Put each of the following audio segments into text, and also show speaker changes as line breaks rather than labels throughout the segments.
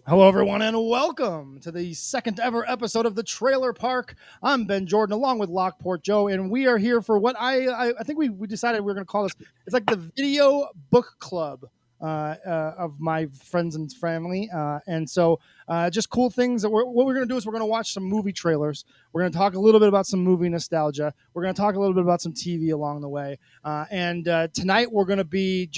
Hello, everyone, and welcome to the second ever episode of the Trailer Park. I'm Ben Jordan, along with Lockport Joe, and we are here for what I think we decided we were going to call this. It's like the video book club of my friends and family, and so just cool things. What we're going to do is we're going to watch some movie trailers. We're going to talk a little bit about some movie nostalgia. We're going to talk a little bit about some TV along the way, and tonight we're going to be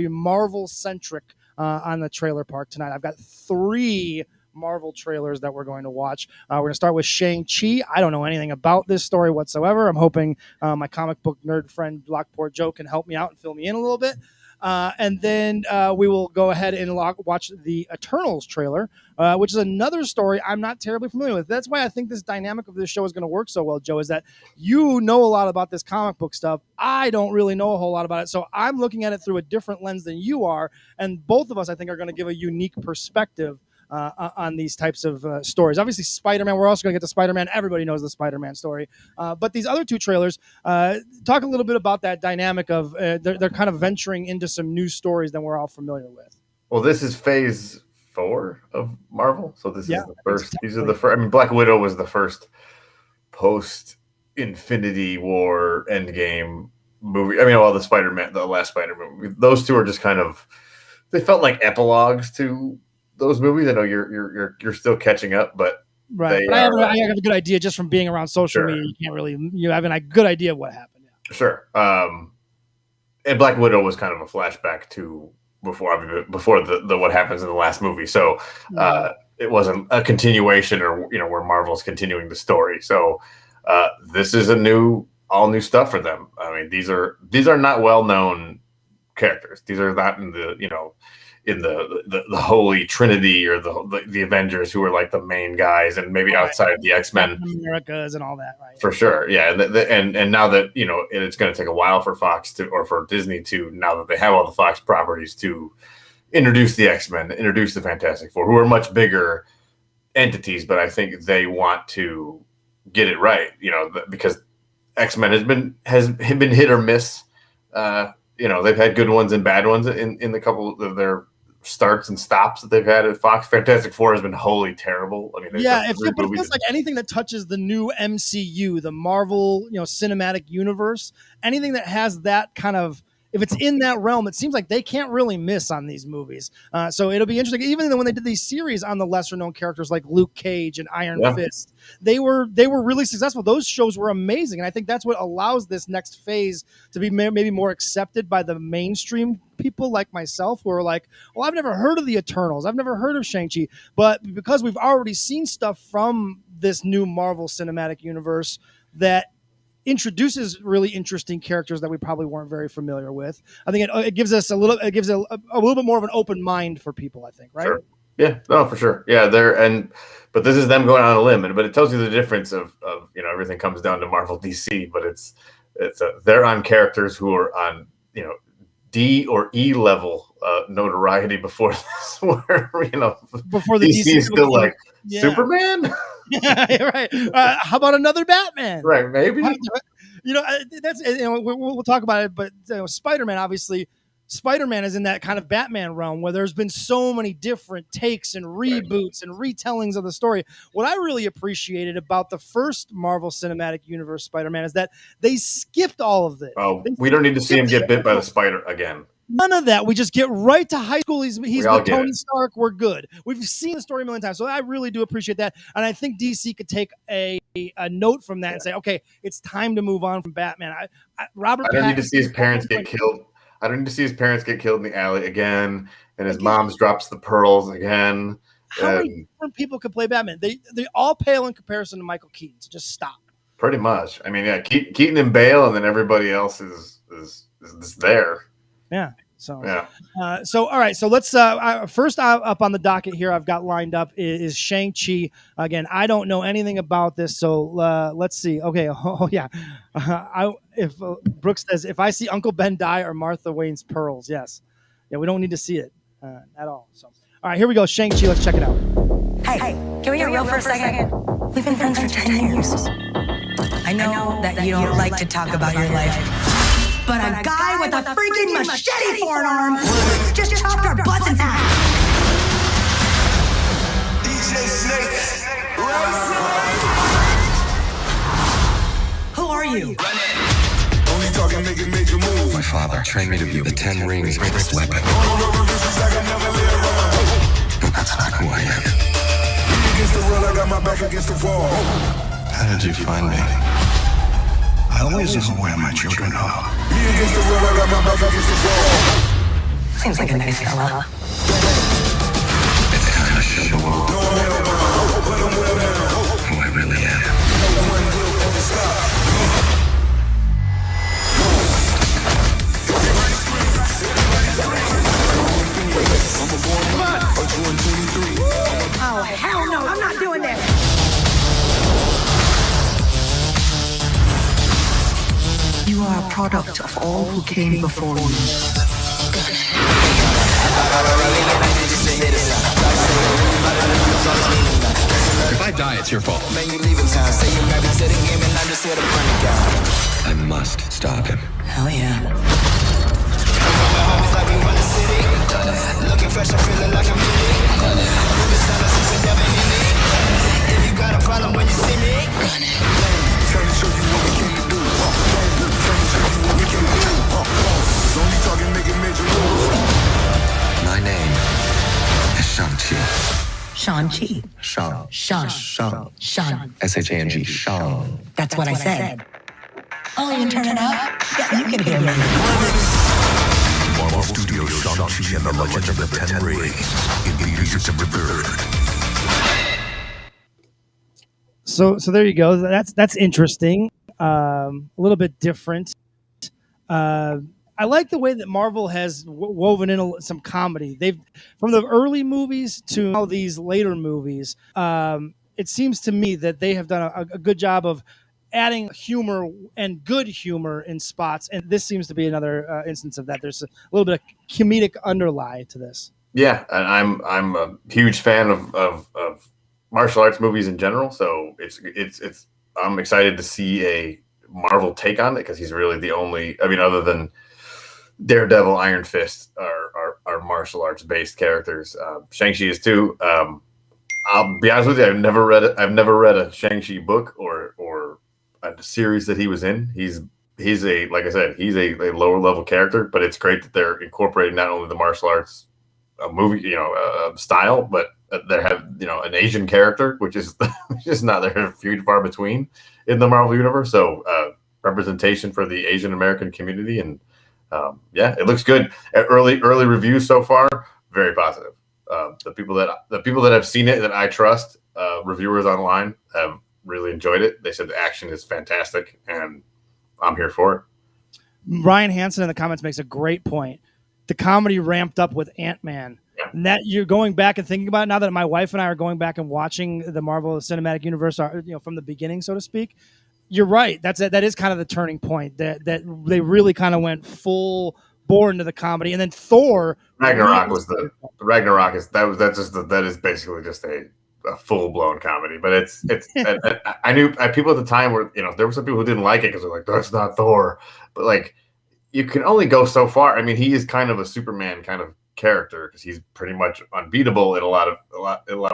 Marvel centric. On the Trailer Park tonight. I've got 3 Marvel trailers that we're going to watch. We're going to start with Shang-Chi. I don't know anything about this story whatsoever. I'm hoping my comic book nerd friend Lockport Joe can help me out and fill me in a little bit. And then we will go ahead and watch the Eternals trailer, which is another story I'm not terribly familiar with. That's why I think this dynamic of this show is going to work so well, Joe, is that you know a lot about this comic book stuff. I don't really know a whole lot about it. So I'm looking at it through a different lens than you are. And both of us, I think, are going to give a unique perspective on these types of stories. Obviously, Spider-Man, we're also going to get to Spider-Man. Everybody knows the Spider-Man story. But these other 2 trailers, talk a little bit about that dynamic of they're kind of venturing into some new stories than we're all familiar with.
Well, this is phase 4 of Marvel. So this is the first. These are the first. I mean, Black Widow was the first post-Infinity War Endgame movie. I mean, the Spider-Man, the last Spider-Man movie. Those 2 are just kind of, they felt like epilogues to those movies. I know you're still catching up, but
right. But I have a good idea just from being around social media. You can't really have a good idea of what happened.
Yeah. Sure. And Black Widow was kind of a flashback to before the what happens in the last movie. So it wasn't a continuation or where Marvel's continuing the story. So this is all new stuff for them. I mean, these are not well known characters. These are not in the in the holy trinity or the Avengers, who are like the main guys, and maybe outside the X-Men,
Americas and all that, right?
For sure, yeah. And now that it's going to take a while for Fox or for Disney to, now that they have all the Fox properties, to introduce the X-Men, introduce the Fantastic Four, who are much bigger entities, but I think they want to get it right, because X-Men has been hit or miss. They've had good ones and bad ones in the couple of their starts and stops that they've had at Fox. Fantastic Four has been wholly terrible. I mean,
it feels like anything that touches the new MCU, the Marvel, cinematic universe, anything that has that kind of, if it's in that realm, it seems like they can't really miss on these movies. So it'll be interesting. Even when they did these series on the lesser known characters like Luke Cage and Iron Fist, they were really successful. Those shows were amazing. And I think that's what allows this next phase to be maybe more accepted by the mainstream people like myself, who are like, well, I've never heard of the Eternals. I've never heard of Shang-Chi. But because we've already seen stuff from this new Marvel Cinematic Universe that introduces really interesting characters that we probably weren't very familiar with, I think it gives us a little bit more of an open mind for people, I think, right? Sure.
Yeah, no, for sure. Yeah, but this is them going on a limb, but it tells you the difference of everything comes down to Marvel DC, but they're on characters who are on D or E level notoriety before this, where
before the DC
is still like Superman.
Yeah, right. How about another Batman?
Right, maybe.
That's we'll talk about it, but Spider-Man, obviously. Spider-Man is in that kind of Batman realm where there's been so many different takes and reboots and retellings of the story. What I really appreciated about the first Marvel Cinematic Universe Spider-Man is that they skipped all of this.
Oh, we don't need to see him get bit by the spider again.
None of that. We just get right to high school. He's the Tony Stark. We're good. We've seen the story a million times. So I really do appreciate that. And I think DC could take a note from that and say, okay, it's time to move on from Batman.
I don't need to see his parents get killed. I don't need to see his parents get killed in the alley again, and his mom drops the pearls again.
How many different people could play Batman? They all pale in comparison to Michael Keaton. So just stop.
Pretty much. I mean, yeah, Keaton and Bale, and then everybody else is there.
Yeah. So all right. So let's first up on the docket here, I've got lined up is Shang-Chi. Again, I don't know anything about this, so let's see. Okay. Oh yeah. If Brooks says, if I see Uncle Ben die or Martha Wayne's pearls, yes. Yeah, we don't need to see it at all. So all right, here we go. Shang-Chi. Let's check it out.
Hey, can we get real for a second? We've been friends for 10 years. I know that you don't like to talk about your life. But a guy with a freaking machete for an arm just chopped our butts in half. Who are you?
My father trained me to be the 10 Rings' greatest weapon. But that's not who I am. How did you find me?
I always know where my children are.
Seems like a nice fella.
It's time to show the world who I really am.
Oh, hell no, I'm not doing this. You are a product of all who came before you.
If I die, it's your fault. I must stop him.
Hell yeah.
My name is Shang-Chi.
Shang-Chi.
Shang.
Shang. Shang.
S-H-A-N-G. Shang.
That's what I said. Oh, you can turn it up? Yeah, you can hear me.
Marvel Studios Shang-Chi and the Legend of the Ten Rings in theaters September 3rd.
So there you go. That's interesting. A little bit different. I like the way that Marvel has woven in some comedy. They've from the early movies to now these later movies. It seems to me that they have done a good job of adding humor and good humor in spots, and this seems to be another instance of that. There's a little bit of comedic underlie to this.
Yeah, and I'm a huge fan of martial arts movies in general. So it's I'm excited to see a Marvel take on it because he's really the only. I mean, other than Daredevil, Iron Fist are martial arts based characters. Shang-Chi is too. I'll be honest with you. I've never read a Shang-Chi book or a series that he was in. He's a like I said, he's a lower level character, but it's great that they're incorporating not only the martial arts movie, style, but they have an Asian character, which is just not there few and far between in the Marvel universe. So representation for the Asian American community, and yeah, it looks good. Early reviews so far, very positive. The people that have seen it that I trust, reviewers online, have really enjoyed it. They said the action is fantastic, and I'm here for it.
Ryan Hansen in the comments makes a great point. The comedy ramped up with Ant-Man.
Yeah.
And that you're going back and thinking about it, now that my wife and I are going back and watching the Marvel Cinematic Universe, from the beginning, so to speak. You're right. That is kind of the turning point. That they really kind of went full bore into the comedy, and then Thor
Ragnarok that is basically just a full blown comedy. But it's I knew people at the time were there were some people who didn't like it because they're like, that's not Thor, but like you can only go so far. I mean, he is kind of a Superman kind of character because he's pretty much unbeatable in a lot of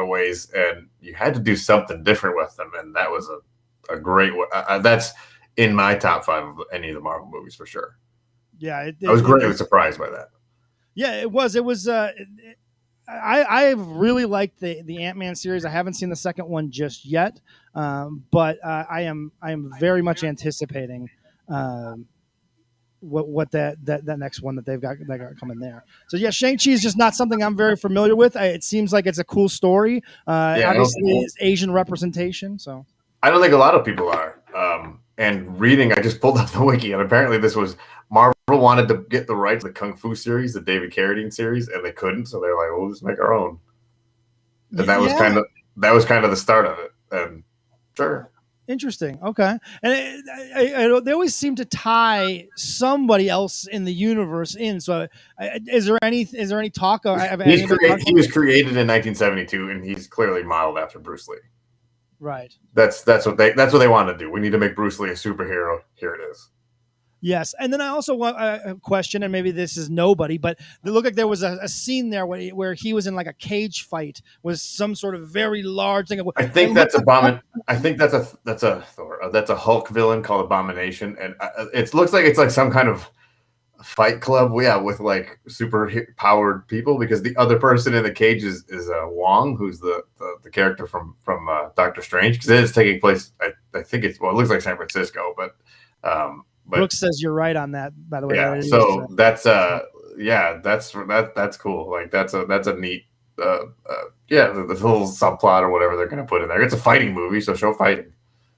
ways, and you had to do something different with him, and that was a great that's in my top 5 of any of the Marvel movies for sure.
Yeah,
I was greatly surprised by that.
Yeah, it was. I really liked the Ant-Man series. I haven't seen the second one just yet, but I am very much anticipating what that next one that they've got coming there. So yeah, Shang-Chi is just not something I'm very familiar with. It seems like it's a cool story. Obviously, it's Asian representation. So
I don't think a lot of people are. And reading, I just pulled up the wiki, and apparently this was Marvel wanted to get the rights to the Kung Fu series, the David Carradine series, and they couldn't. So they're like, "We'll just make our own." And that was kind of the start of it. And sure,
interesting. Okay, and they always seem to tie somebody else in the universe in. So, is there any talk?
He was created in 1972, and he's clearly modeled after Bruce Lee.
Right.
That's what they want to do. We need to make Bruce Lee a superhero. Here it is.
Yes, and then I also want a question, and maybe this is nobody, but it looked like there was a scene there where he was in like a cage fight with some sort of very large thing.
I think that's Abomin. I think that's a Thor. That's a Hulk villain called Abomination, and it looks like it's like some kind of fight club. Yeah, with like super powered people, because the other person in the cage is Wong, who's the character from Doctor Strange, because it is taking place. I think it looks like San Francisco, but. But
Brooks says you're right on that, by the way.
Yeah, so that's that's cool. Like that's a neat the little subplot or whatever they're gonna put in there. It's a fighting movie, so show fighting.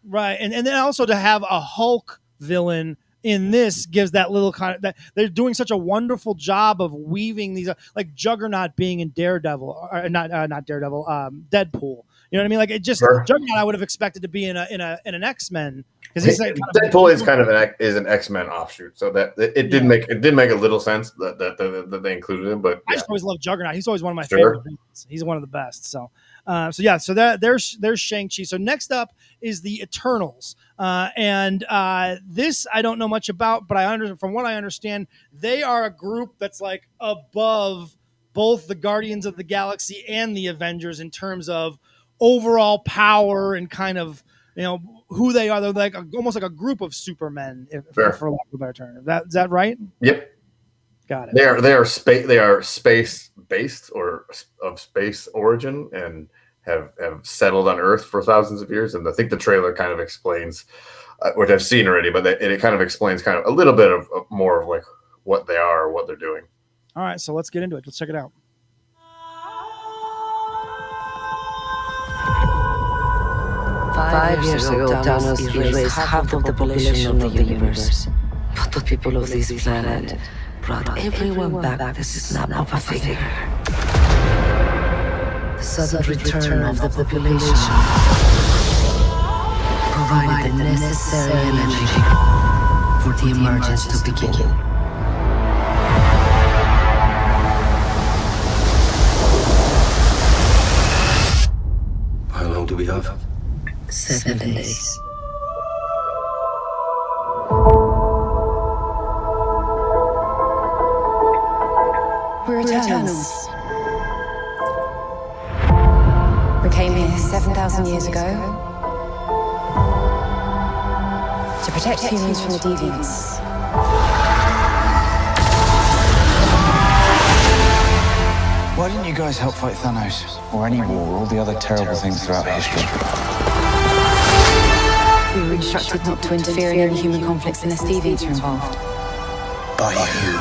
Right, and then also to have a Hulk villain in this gives that little kind of that they're doing such a wonderful job of weaving these like Juggernaut being in Daredevil, or not Daredevil, Deadpool. You know what I mean? Like it just Juggernaut I would have expected to be in an X-Men. He's like
Deadpool is kind of an X-Men offshoot, so that it did make a little sense that they included him. But
I just always loved Juggernaut. He's always one of my favorite villains. He's one of the best. So there's Shang-Chi. So next up is the Eternals, and this I don't know much about, but from what I understand, they are a group that's like above both the Guardians of the Galaxy and the Avengers in terms of overall power and kind of who they are. They're like almost like a group of supermen, for lack of a better term. Is that right?
Yep.
Got it.
They are space based or of space origin and have settled on Earth for thousands of years. And I think the trailer kind of explains, which I've seen already, but it kind of explains kind of a little bit of more of like what they are or what they're doing.
All right, so let's get into it. Let's check it out.
Five years ago, Thanos erased half of the population of the universe. But the people of this planet brought everyone back the snap of a finger. The sudden return of the population provided the necessary energy for the emergence to begin.
How long do we have?
7 days.
We're Eternals. We came here 7,000 years ago to protect humans from the deviants.
Why didn't you guys help fight Thanos? Or any war, or all the other terrible things throughout history?
We were instructed not to interfere in any human conflicts unless deviants are involved.
By who?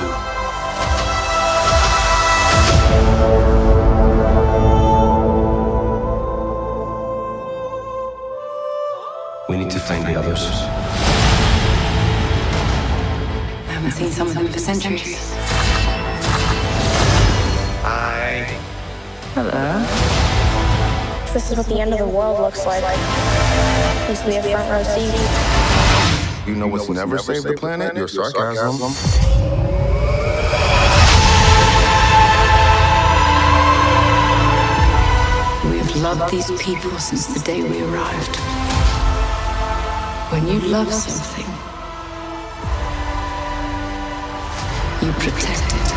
We need to find the others.
I haven't seen some of them for centuries.
This is what the end of the world looks like. At least we have front row seats.
You know what's never saved the planet? Your sarcasm.
We have loved these people since the day we arrived. When you love something, you protect it.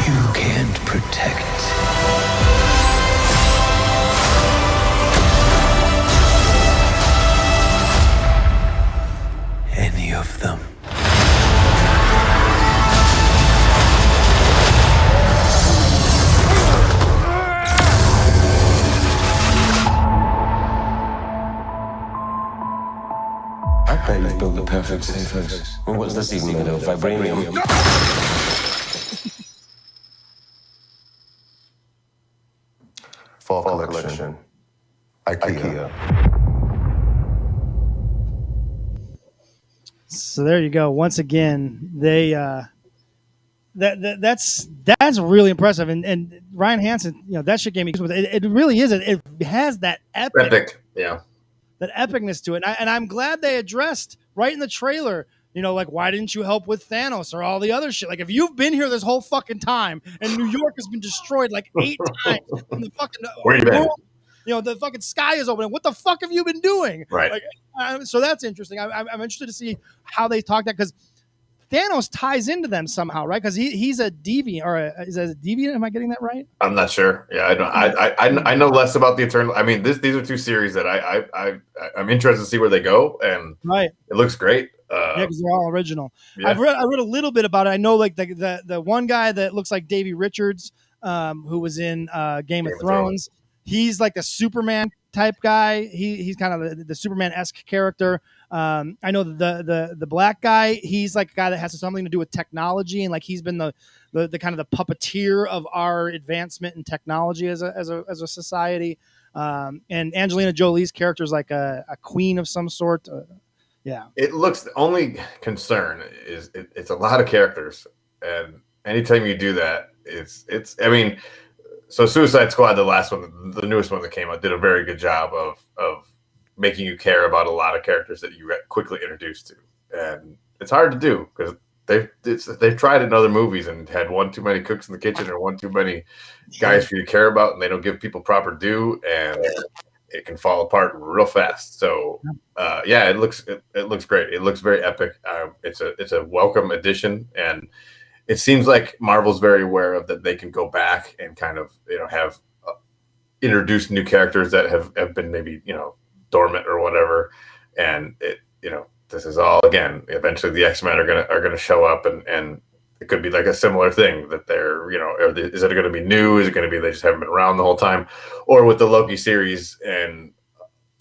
You can't protect. Any of them.
I bet you've built the perfect safe house. Well, what's this even made of? Vibranium?
Fall collection. IKEA.
So there you go. Once again, they that's really impressive. And Ryan Hansen, that shit gave me goosebumps. It really is. It has that
Epic, yeah.
that epicness to it. And I'm glad they addressed right in the trailer You know, like, why didn't you help with Thanos or all the other shit? Like, if you've been here this whole fucking time and New York has been destroyed like 8 times and the fucking
Where you been?
world, you know, the fucking sky is open. What the fuck have you been doing?
Right.
Like, so that's interesting. I'm interested to see how they talk that, because Thanos ties into them somehow, right? Because he's a deviant, or is that a deviant? Am I getting that right?
I'm not sure. Yeah, I don't. I know less about the Eternal. I mean, these are two series that I'm interested to see where they go, and
Right.
it looks great.
Yeah, because they're all original.
Yeah.
I read a little bit about it. I know, like, the one guy that looks like Davy Richards, who was in Game of Thrones. He's like the Superman type guy. He's kind of the Superman-esque character. I know the black guy. He's like a guy that has something to do with technology, and like he's been the kind of the puppeteer of our advancement in technology as a society. And Angelina Jolie's character is like a queen of some sort. Yeah.
It looks, the only concern is it's a lot of characters, and anytime you do that, it's. I mean, so Suicide Squad, the last one, the newest one that came out, did a very good job of making you care about a lot of characters that you get quickly introduced to, and it's hard to do because they've tried it in other movies and had one too many cooks in the kitchen or one too many guys for you to care about, and they don't give people proper due, and it can fall apart real fast. So yeah, it looks great. It looks very epic. It's a welcome addition, and it seems like Marvel's very aware of that. They can go back and kind of, you know, have introduced new characters that have been maybe, you know, dormant or whatever, and it, you know, this is all, again, eventually the X-Men are gonna show up, and it could be like a similar thing that they're, you know, is it going to be new? Is it going to be they just haven't been around the whole time? Or with the Loki series and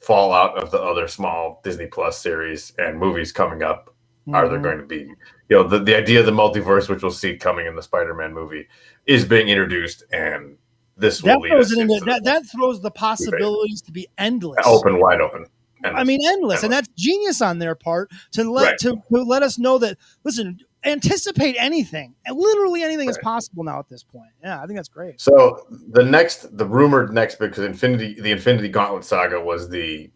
fallout of the other small Disney Plus series and movies coming up, are there going to be, you know, the idea of the multiverse, which we'll see coming in the Spider-Man movie, is being introduced, and this will lead us into
that throws the possibilities to be endless,
wide open.
I mean, endless, and that's genius on their part to let us know that, listen, anticipate anything, and literally anything is possible now at this point. Yeah, I think that's great.
So the rumored next, because the Infinity Gauntlet saga was the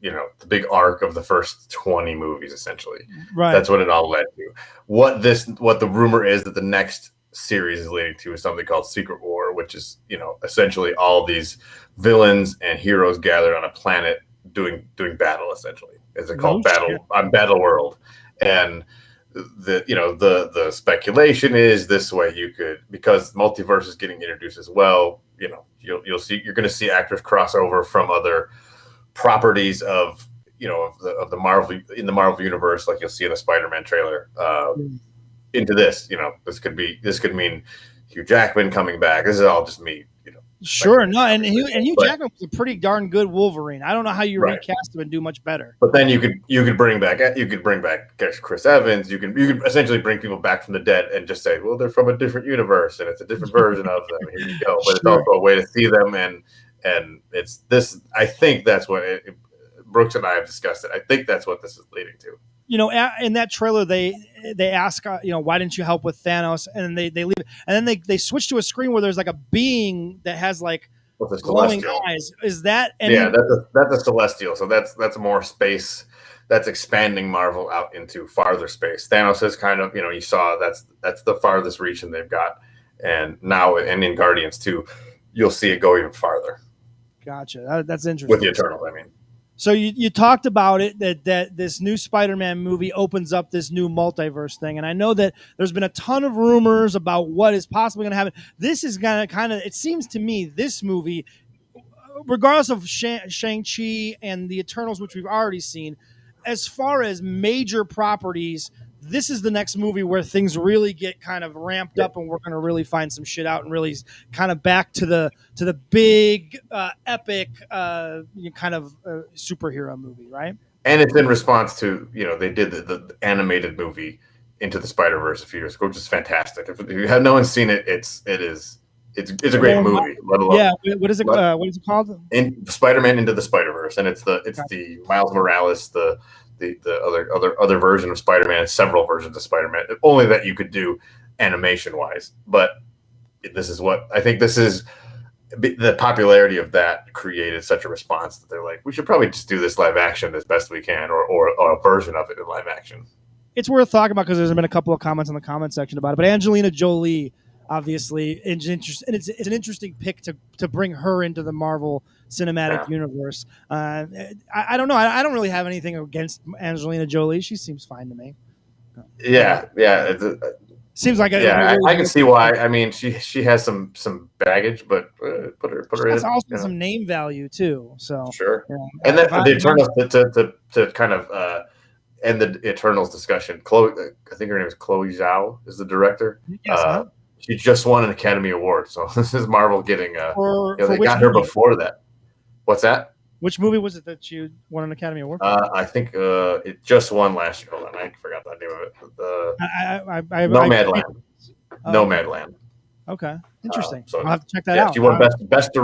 big arc of the first 20 movies, essentially.
Right.
That's what it all led to. What the rumor is that the next series is leading to is something called Secret War, which is, you know, essentially all these villains and heroes gathered on a planet doing battle, essentially. Is it called Battle World? And the speculation is this way: you could, because multiverse is getting introduced as well, you know, you're going to see actors cross over from other properties of, you know, of the Marvel, in the Marvel universe, like you'll see in the Spider-Man trailer, into this. You know, this could mean Hugh Jackman coming back. This is all just me, you know.
Sure, no, and Hugh Jackman was a pretty darn good Wolverine. I don't know how you recast him and do much better.
But then you could bring back Chris Evans. You could essentially bring people back from the dead and just say, well, they're from a different universe and it's a different version of them. Here you go. But it's also a way to see them, and it's this. I think that's what Brooks and I have discussed it. I think that's what this is leading to.
You know, in that trailer, they ask, you know, why didn't you help with Thanos? And they leave it, and then they switch to a screen where there's like a being that has like glowing eyes. Is that?
That's a celestial. So that's more space. That's expanding Marvel out into farther space. Thanos is kind of, you know, you saw that's the farthest region they've got, and now and in Guardians 2, you'll see it go even farther.
Gotcha. That's interesting.
With the Eternals, I mean.
So you talked about it, that this new Spider-Man movie opens up this new multiverse thing. And I know that there's been a ton of rumors about what is possibly going to happen. This is going to kind of, it seems to me, this movie, regardless of Shang-Chi and the Eternals, which we've already seen, as far as major properties, this is the next movie where things really get kind of ramped up, and we're going to really find some shit out and really kind of back to the big epic kind of superhero movie, right?
And it's in response to, you know, they did the animated movie Into the Spider-Verse a few years ago, which is fantastic. If you have no one's seen it, it's a great movie. Let alone,
what is it called?
In Spider-Man Into the Spider-Verse, and it's the Miles Morales, the other version of Spider-Man, several versions of Spider-Man, only that you could do animation wise. But this is what I think. This is the popularity of that created such a response that they're like, we should probably just do this live action as best we can, or a version of it in live action.
it's worth talking about because there's been a couple of comments in the comment section about it. But Angelina Jolie, obviously, it's an interesting pick to bring her into the Marvel Cinematic Universe. I don't know. I don't really have anything against Angelina Jolie. She seems fine to me.
Yeah.
Seems like
I can see why. I mean, she has some baggage, but put her
has
in.
Also some name value too. So
sure. And then the Eternals to kind of end the Eternals discussion. Chloe, I think her name is Chloe Zhao, is the director.
Yes,
she just won an Academy Award, so this is Marvel getting. They got her
movie?
before that. What's that?
Which movie was it that you won an Academy Award for?
I think it just won last year. Hold on, I forgot the name of it. Nomadland. Nomadland.
Okay, interesting.
So,
I'll have to check that out.
She won best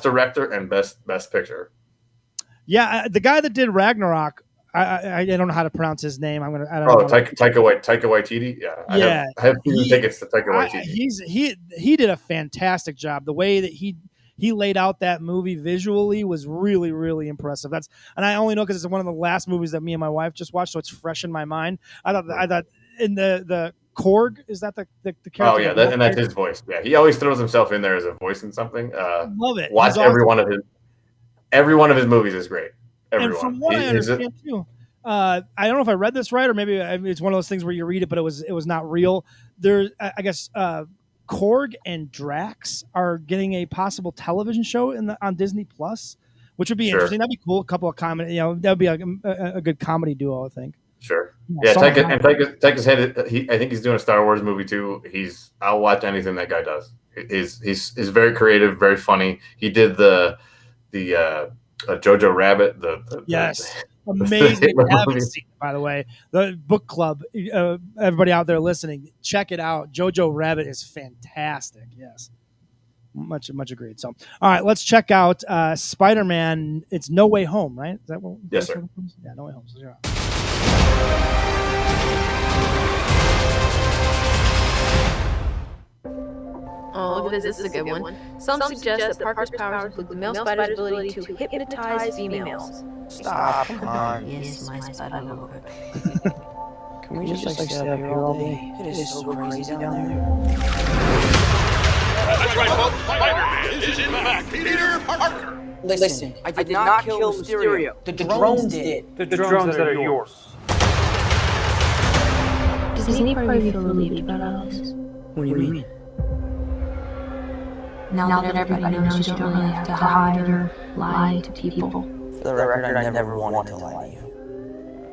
director and best picture.
Yeah, the guy that did Ragnarok. I don't know how to pronounce his name.
Taika Waititi. Yeah, I have tickets to Taika Waititi.
He did a fantastic job. The way that he laid out that movie visually was really, really impressive. And I only know because it's one of the last movies that me and my wife just watched, so it's fresh in my mind. I thought in the Korg, is that the character?
Oh yeah, and that's his voice. Yeah, he always throws himself in there as a voice in something.
Love it.
Watch every one of his movies is great. Everyone.
And from what I understand too, I don't know if I read this right, or maybe it's one of those things where you read it, but it was not real. There, I guess. Korg and Drax are getting a possible television show on Disney Plus, which would be interesting. That'd be cool. A couple of comedy, that would be a good comedy duo, I think.
Sure. Yeah, Taika's head. I think he's doing a Star Wars movie too. I'll watch anything that guy does. He's very creative, very funny. He did the Jojo Rabbit.
Yes. Amazing. I haven't seen it, by the way. The book club, everybody out there listening, check it out. Jojo Rabbit is fantastic. Yes. Much agreed. So, all right, let's check out Spider-Man. It's No Way Home, right? Is that what?
Yes, sir.
Yeah, No Way Home. So,
Oh, look at this. This is a good one. Some suggest that Parker's powers include the male spider's ability to hypnotize females.
Stop, come on.
Yes, my spider lord.
Can we just stay up here all day? It is so crazy down there.
That's right, folks. Spider-Man is in fact Peter Parker.
Listen, I did not kill Mysterio. The drones did.
The drones that are yours.
Does any part of you feel relieved about all this?
What do you mean?
Now that everybody knows you don't really have to hide or lie to people.
For the record, I never wanted to lie to you.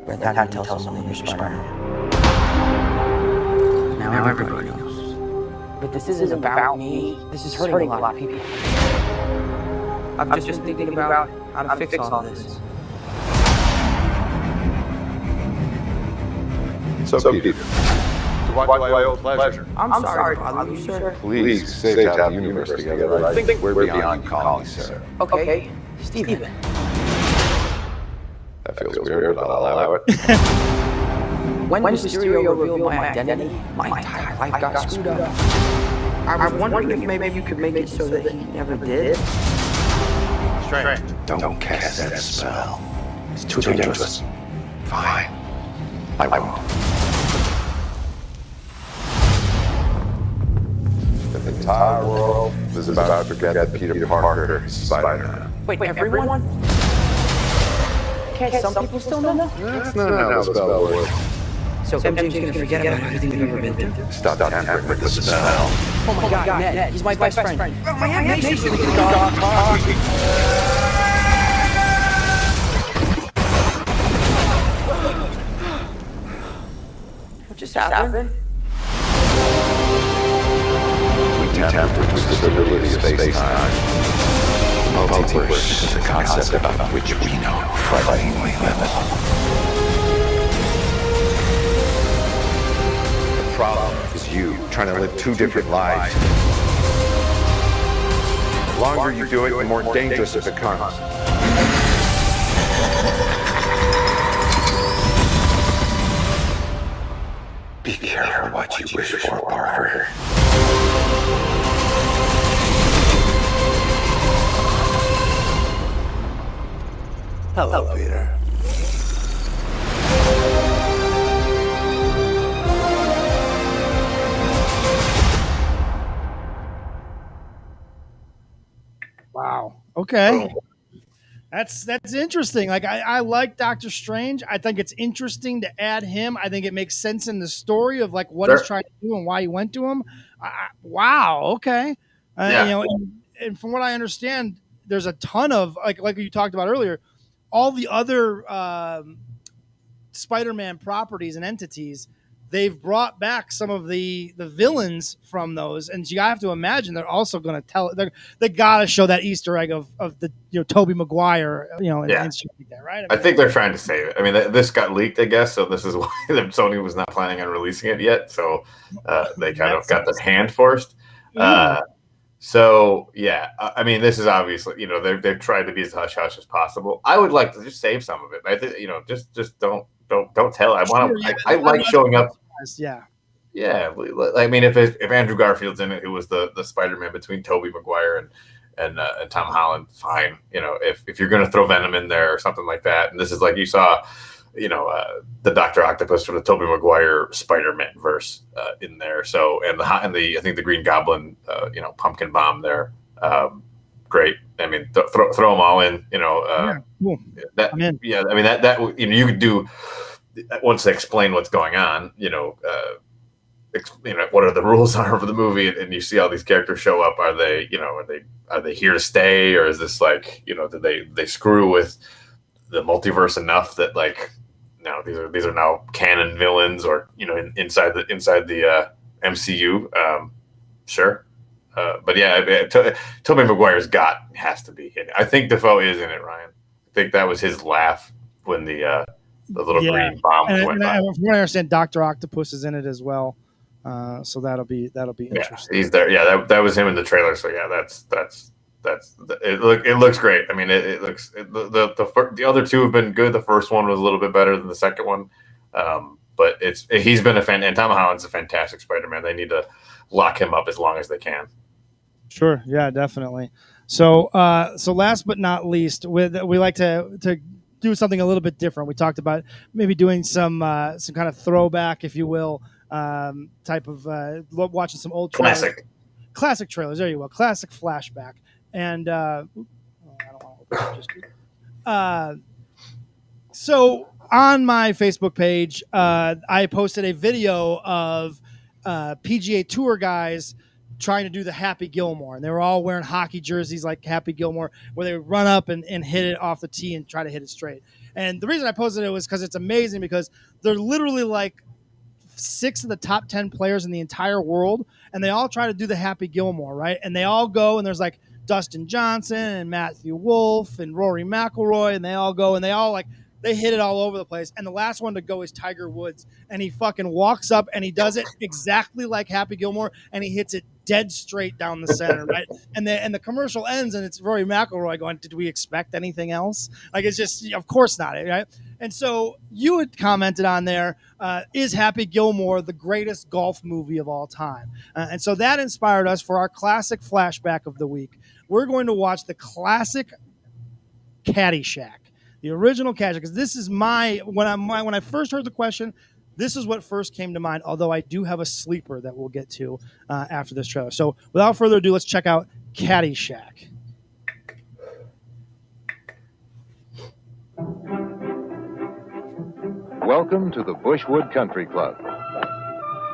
But I had to tell someone you're Spider-Man. Now everybody knows. But this isn't about me. This is hurting a lot of people. I've just been thinking about how to fix all this.
So Peter, to my old pleasure.
I'm sorry to bother you, sir.
Please save to have the universe together. I think we're beyond colonies, sir.
Okay, Steven.
That feels weird, but I'll allow it.
When Mysterio revealed my identity, my entire life got screwed up. I was wondering if maybe you could make it so that he never did.
Strange. Don't cast that spell. It's too dangerous. Fine. I won't. The entire world is about to forget that Peter Parker is Spider-Man.
Wait, everyone? Can't some people still know?
That's not how the spell works.
So MJ's gonna forget about everything we've ever been through?
Stop tampering with the spell.
Oh my god, Ned, he's my best friend. My animation's really good. What just happened?
We tapped into the stability of space-time. Multiverse is a concept about which we know frighteningly little. The problem is you trying to live two different lives. The longer you do it, the more dangerous it becomes. Be careful what you wish for, Parker. Hello, Peter.
Wow. Okay. That's interesting. Like I like Doctor Strange. I think it's interesting to add him. I think it makes sense in the story of like what he's trying to do and why he went to him. Wow. Okay. And from what I understand, there's a ton of like you talked about earlier, all the other Spider-Man properties and entities. They've brought back some of the villains from those, and you have to imagine they're also going to tell. They got to show that Easter egg of the Tobey Maguire, and shit like that, right?
I think they're trying to save it. I mean, this got leaked, I guess, so this is why Sony was not planning on releasing it yet. So they kind of got their hand forced. So yeah, I mean, this is obviously they've tried to be as hush hush as possible. I would like to just save some of it. I think just don't tell. I want to. I like showing up.
Yeah.
Yeah, I mean, if Andrew Garfield's in it, who was the Spider-Man between Tobey Maguire and Tom Holland, fine. If you're going to throw Venom in there or something like that, and this is like you saw, the Dr. Octopus from the Tobey Maguire Spider-Man verse in there. So and the I think the Green Goblin, Pumpkin Bomb there, great. I mean, throw them all in.
Cool.
I mean that you could do once they explain what's going on. What are the rules are for the movie, and you see all these characters show up. Are they here to stay, or is this like did they screw with the multiverse enough that like now these are now canon villains, or inside the MCU? Sure, but yeah, Tobey Maguire's has to be in it. I think Defoe is in it, Ryan. I think that was his laugh when the little green bomb went by.
From what I understand, Dr. Octopus is in it as well. So that'll be interesting.
Yeah, he's there. Yeah, that was him in the trailer. So yeah, that's it looks great. I mean, it looks the other two have been good. The first one was a little bit better than the second one, but he's been and Tom Holland's a fantastic Spider-Man. They need to lock him up as long as they can.
Sure. Yeah, definitely. So last but not least, we like to do something a little bit different. We talked about maybe doing some kind of throwback, if you will, type of watching some old classic trailers. There you go, classic flashback. And so on my Facebook page, I posted a video of PGA Tour guys trying to do the Happy Gilmore, and they were all wearing hockey jerseys like Happy Gilmore, where they would run up and hit it off the tee and try to hit it straight. And the reason I posted it was because it's amazing, because they're literally like 6 of the top 10 players in the entire world, and they all try to do the Happy Gilmore, right? And they all go, and there's like Dustin Johnson and Matthew Wolff and Rory McIlroy, and they all go, and they hit it all over the place. And the last one to go is Tiger Woods, and he fucking walks up and he does it exactly like Happy Gilmore, and he hits it dead straight down the center, right? And the commercial ends, and it's Rory McIlroy going, "Did we expect anything else?" Like, it's just, of course not, right? And so you had commented on there, is Happy Gilmore the greatest golf movie of all time? And so that inspired us for our classic flashback of the week. We're going to watch the classic Caddyshack, the original Caddyshack, because this is when I first heard the question, this is what first came to mind, although I do have a sleeper that we'll get to after this trailer. So without further ado, let's check out Caddyshack.
Welcome to the Bushwood Country Club.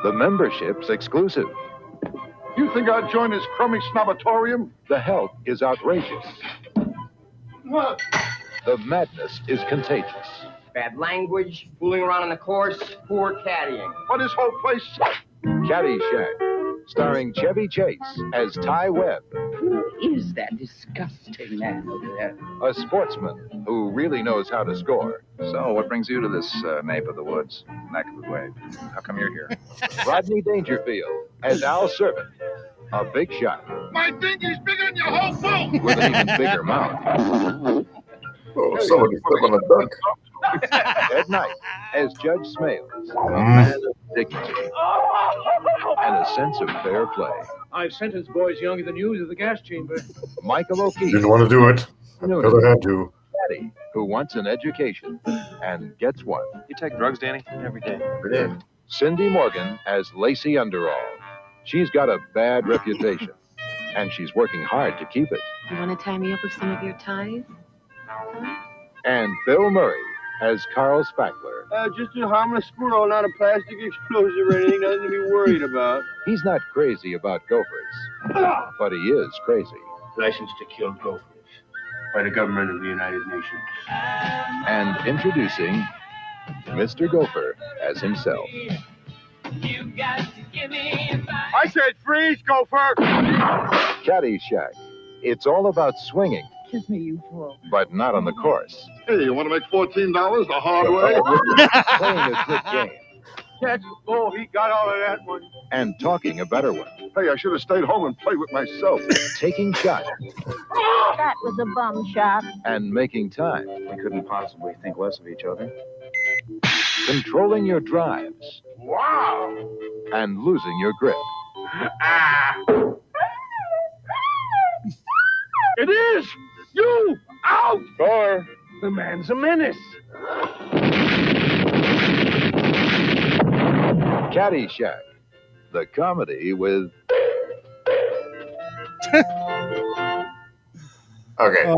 The membership's exclusive.
You think I'd join this crummy snobatorium?
The help is outrageous.
What?
The madness is contagious.
Bad language, fooling around on the course, poor caddying.
But this whole place...
Caddyshack, starring Chevy Chase as Ty Webb.
Who is that disgusting man over there?
A sportsman who really knows how to score.
So, what brings you to this nape of the woods, neck of the wave? How come you're here?
Rodney Dangerfield as Al Servant, a big shot.
My dinghy's bigger than your whole boat!
With an even bigger mouth.
Oh, somebody's stepping on a duck.
Ed Knight as Judge Smales, a man of dignity and a sense of fair play.
I've sentenced boys younger than you to the gas chamber.
Michael O'Keefe.
Didn't want to do it, because I had to.
Daddy, who wants an education and gets one.
You take drugs, Danny?
Every day.
Cindy Morgan as Lacey Underall. She's got a bad reputation. and she's working hard to keep it.
You want to tie me up with some of your ties?
And Bill Murray as Carl Spackler.
Just a harmless squirrel, not a plastic explosive or anything. Nothing to be worried about.
He's not crazy about gophers, but he is crazy.
License to kill gophers by the government of the United Nations.
And introducing Mr. Gopher as himself.
I said freeze, gopher!
Caddyshack. It's all about swinging.
Kiss me, you fool.
But not on the course.
Hey, you want to make $14 the hard way?
Playing a good game.
Catch the ball, he got all of that one.
And talking a better one.
Hey, I should have stayed home and played with myself.
Taking shots.
That was a bum shot.
And making time.
We couldn't possibly think less of each other.
Controlling your drives.
Wow!
And losing your grip.
It is! You! Out! Score! The man's a menace.
Caddyshack. The comedy with...
Okay.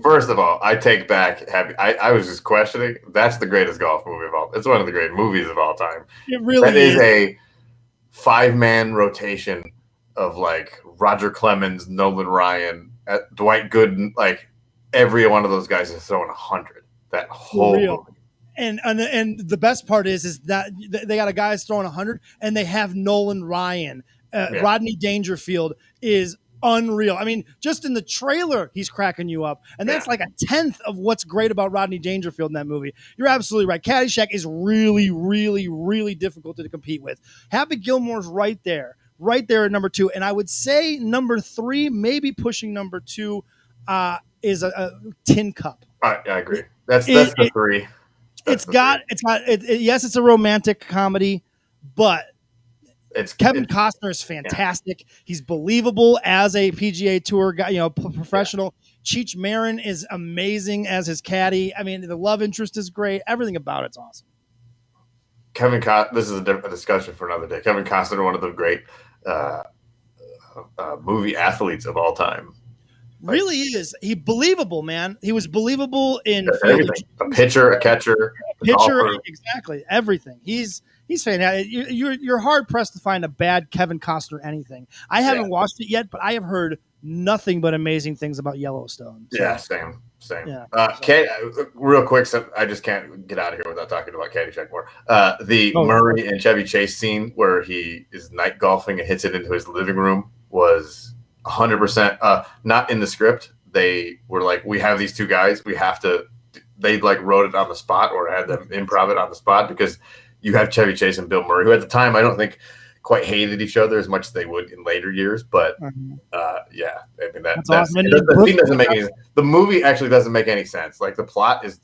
First of all, I take back Happy. I was just questioning. That's the greatest golf movie of all. It's one of the great movies of all time.
It really
That is a 5-man rotation of like Roger Clemens, Nolan Ryan, Dwight Gooden. Like every one of those guys is throwing 100. That whole movie.
And the best part is that they got a guy throwing 100, and they have Nolan Ryan. Rodney Dangerfield is unreal. I mean, just in the trailer, he's cracking you up. And that's like a tenth of what's great about Rodney Dangerfield in that movie. You're absolutely right. Caddyshack is really, really, really difficult to compete with. Happy Gilmore's right there at number 2. And I would say number 3, maybe pushing number 2, is a Tin Cup.
I agree. That's the 3.
Yes, it's a romantic comedy, but Kevin Costner is fantastic. Yeah. He's believable as a PGA Tour guy, professional. Yeah. Cheech Marin is amazing as his caddy. I mean, the love interest is great. Everything about it's awesome.
This is a discussion for another day. Kevin Costner, one of the great movie athletes of all time.
Really is. He believable, man. He was believable in
everything. A pitcher, a catcher,
exactly everything. He's fantastic. You're hard pressed to find a bad Kevin Costner anything. I haven't watched it yet, but I have heard nothing but amazing things about Yellowstone. So.
Yeah, same. Yeah. Real quick, so I just can't get out of here without talking about Caddyshack more. Murray and Chevy Chase scene where he is night golfing and hits it into his living room was 100% not in the script. They were like, we have these two guys. We have to. They like wrote it on the spot or had them improv it on the spot because you have Chevy Chase and Bill Murray, who at the time I don't think quite hated each other as much as they would in later years. But I mean that's awesome. The scene doesn't make any sense. The movie actually doesn't make any sense. Like the plot is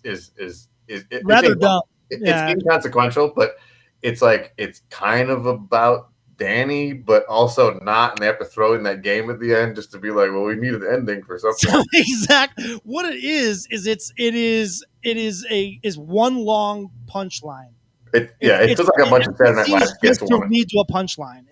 rather dumb.
It's inconsequential, but it's like it's kind of about Danny, but also not, and they have to throw in that game at the end just to be like, well, we need an ending for something.
So exactly what it is one long punchline.
It's just like a bunch of Saturday Night Live skits
to lead to a punchline.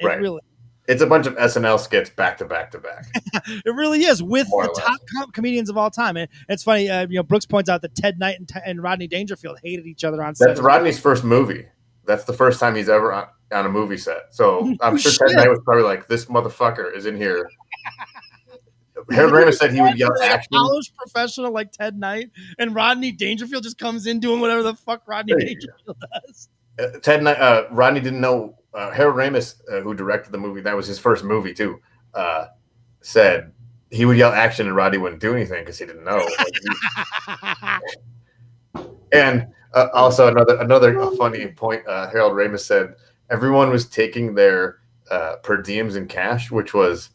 It's a bunch of SNL skits back to back to back.
It really is with the top comedians of all time. And it's funny, Brooks points out that Ted Knight and Rodney Dangerfield hated each other on set.
That's Rodney's first movie. That's the first time he's ever on a movie set. So I'm sure Ted Knight was probably like, this motherfucker is in here. Harold Ramis said he would yell action.
A college professional like Ted Knight, and Rodney Dangerfield just comes in doing whatever the fuck Rodney Dangerfield does.
Rodney didn't know. Harold Ramis, who directed the movie, that was his first movie too, said he would yell action and Rodney wouldn't do anything because he didn't know. And also another funny point, Harold Ramis said everyone was taking their per diems in cash, which was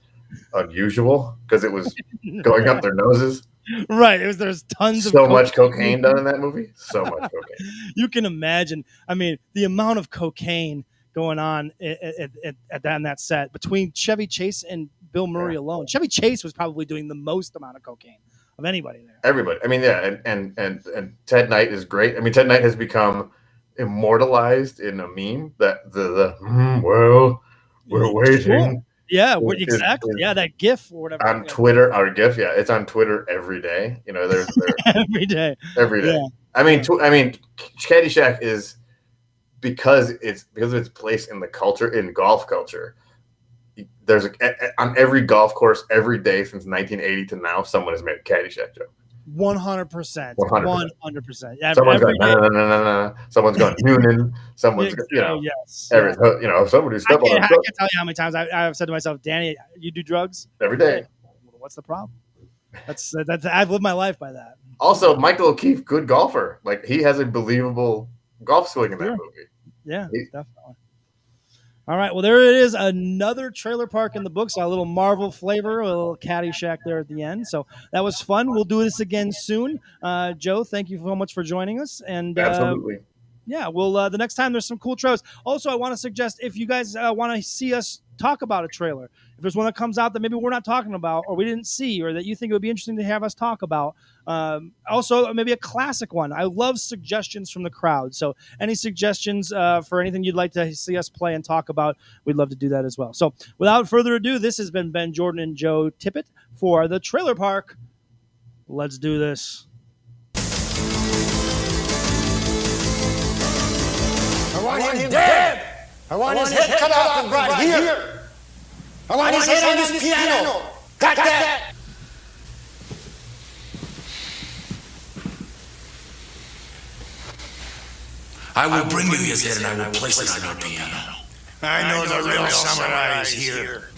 unusual because it was going up their noses.
Right. There's tons of
much cocaine done in that movie. So much cocaine.
You can imagine. I mean, the amount of cocaine going on at that set between Chevy Chase and Bill Murray alone. Chevy Chase was probably doing the most amount of cocaine of anybody there.
Everybody. I mean, yeah, and Ted Knight is great. I mean, Ted Knight has become immortalized in a meme that we're waiting.
Sure. Yeah, exactly. Yeah, that GIF or whatever.
On Twitter, or GIF, yeah, it's on Twitter every day. You know, there's
every day.
Every day.
Yeah.
I mean, Caddyshack is because of its place in the culture, in golf culture. There's on every golf course every day since 1980 to now, someone has made a Caddyshack joke.
100%. 100%. Yeah,
someone's going, no. Someone's going, Noonan. Someone's,
yes.
Somebody step on.
I can't tell you how many times I've said to myself, Danny, you do drugs
every day.
What's the problem? That's I've lived my life by that.
Also, Michael O'Keefe, good golfer. Like, he has a believable golf swing in that movie.
Yeah, definitely. All right, well, there it is, another trailer park in the books, a little Marvel flavor, a little Caddyshack there at the end. So that was fun. We'll do this again soon. Joe, thank you so much for joining us. And
absolutely.
Yeah, well, the next time there's some cool trailers. Also, I want to suggest if you guys want to see us talk about a trailer, if there's one that comes out that maybe we're not talking about or we didn't see or that you think it would be interesting to have us talk about, also maybe a classic one. I love suggestions from the crowd. So any suggestions for anything you'd like to see us play and talk about, we'd love to do that as well. So without further ado, this has been Ben Jordan and Joe Tippett for the Trailer Park. Let's do this.
I want him dead. I want his head cut off and brought here. I want his head on this piano. Got that?
I will bring you his head and I will place it on your piano.
I know the real samurai is here.